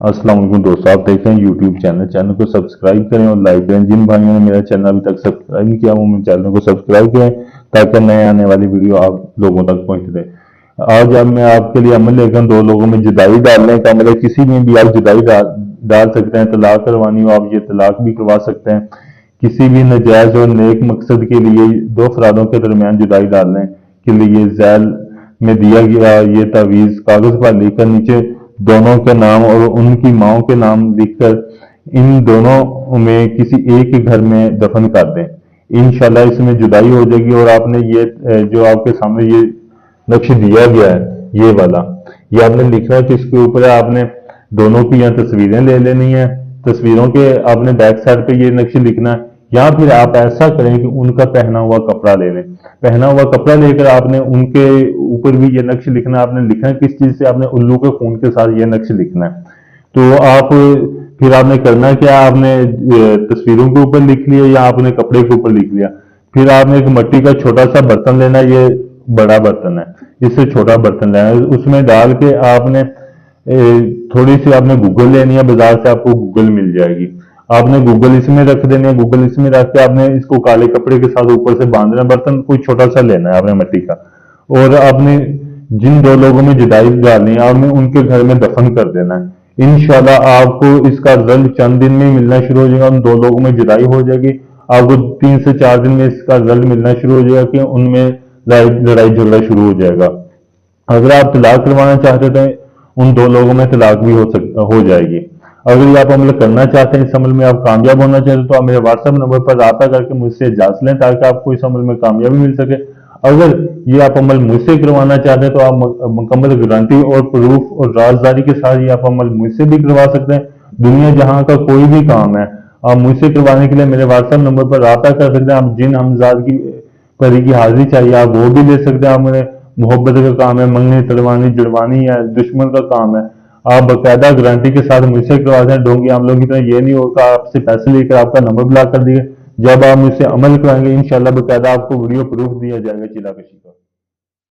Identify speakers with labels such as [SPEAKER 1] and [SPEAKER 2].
[SPEAKER 1] अस्सलाम वालेकुम दोस्तों, आप देख रहे हैं यूट्यूब चैनल को सब्सक्राइब करें और लाइक करें। जिन भाइयों ने मेरा चैनल अभी तक सब्सक्राइब नहीं किया वो मेरे चैनल को सब्सक्राइब करें ताकि नए आने वाली वीडियो आप लोगों तक पहुंच रहे। आज अब मैं आपके लिए अमल लेकर दो लोगों में जुदाई डालने का अमल है। किसी में भी आप जुदाई डाल सकते हैं। तलाक करवानी हो आप ये तलाक भी करवा सकते हैं। किसी भी नजायज और नेक मकसद के लिए दो अफरादों के दरमियान जुदाई डालने के लिए झैल में दिया गया ये तावीज़ कागज पर लिखकर नीचे दोनों के नाम और उनकी माओ के नाम लिखकर इन दोनों में किसी एक ही घर में दफन कर दें। इंशाल्लाह इसमें जुदाई हो जाएगी। और आपने ये जो आपके सामने ये नक्श दिया गया है ये वाला, ये आपने लिखना है। इसके ऊपर आपने दोनों की यहाँ तस्वीरें ले लेनी है। तस्वीरों के आपने बैक साइड पे ये नक्श लिखना है। या फिर आप ऐसा करें कि उनका पहना हुआ कपड़ा ले लें। पहना हुआ कपड़ा लेकर आपने उनके ऊपर भी ये नक्श लिखना है। आपने लिखना है किस चीज से, आपने उल्लू के खून के साथ ये नक्श लिखना है। तो आप फिर आपने करना क्या, आपने तस्वीरों के ऊपर लिख लिया या आपने कपड़े के ऊपर लिख लिया। फिर आपने एक मिट्टी का छोटा सा बर्तन लेना है। ये बड़ा बर्तन है, इससे छोटा बर्तन लेना है। उसमें डाल के आपने थोड़ी सी आपने गूगल लेनी है, बाजार से आपको गूगल मिल जाएगी। आपने गूगल इसमें रख देनी है। गूगल इसमें रख के आपने इसको काले कपड़े के साथ ऊपर से बांधना। बर्तन कोई छोटा सा लेना है आपने मिट्टी का। और आपने जिन दो लोगों में जुदाई डालनी है आपने उनके घर में दफन कर देना है। इंशाल्लाह आपको इसका रिजल्ट चंद दिन में मिलना शुरू हो जाएगा। उन दो लोगों में जुदाई हो जाएगी। आपको 3 से 4 दिन में इसका रिजल्ट मिलना शुरू हो जाएगा कि उनमें लड़ाई झगड़ा शुरू हो जाएगा। अगर आप तलाक करवाना चाहते तो उन दो लोगों में तलाक भी हो जाएगी। अगर ये आप अमल करना चाहते हैं, इस अमल में आप कामयाब होना चाहते हैं, तो आप मेरे व्हाट्सएप नंबर पर राब्ता करके मुझसे इजाजत लें ताकि आपको इस अमल में कामयाबी मिल सके। अगर ये आप अमल मुझसे करवाना चाहते हैं तो आप मुकम्मल गारंटी और प्रूफ और राजदारी के साथ ये आप अमल मुझसे भी करवा सकते हैं। दुनिया जहां का कोई भी काम है आप मुझसे करवाने के लिए मेरे व्हाट्सएप नंबर पर राब्ता कर सकते हैं। आप जिन हमजाद की परी की हाजिरी चाहिए आप वो भी ले सकते हैं। आप मेरे मोहब्बत का काम है, मंगनी तड़वानी जुड़वानी है, दुश्मन का काम है, आप बाकायदा गारंटी के साथ मुझसे करवा दें। डोंगी हम लोग की तरह ये नहीं होगा आपसे पैसे लेकर आपका नंबर ब्लॉक कर दिए। जब आप मुझसे अमल कराएंगे इंशाल्लाह बाकायदा आपको वीडियो प्रूफ दिया जाएगा चिल्ला कशी का।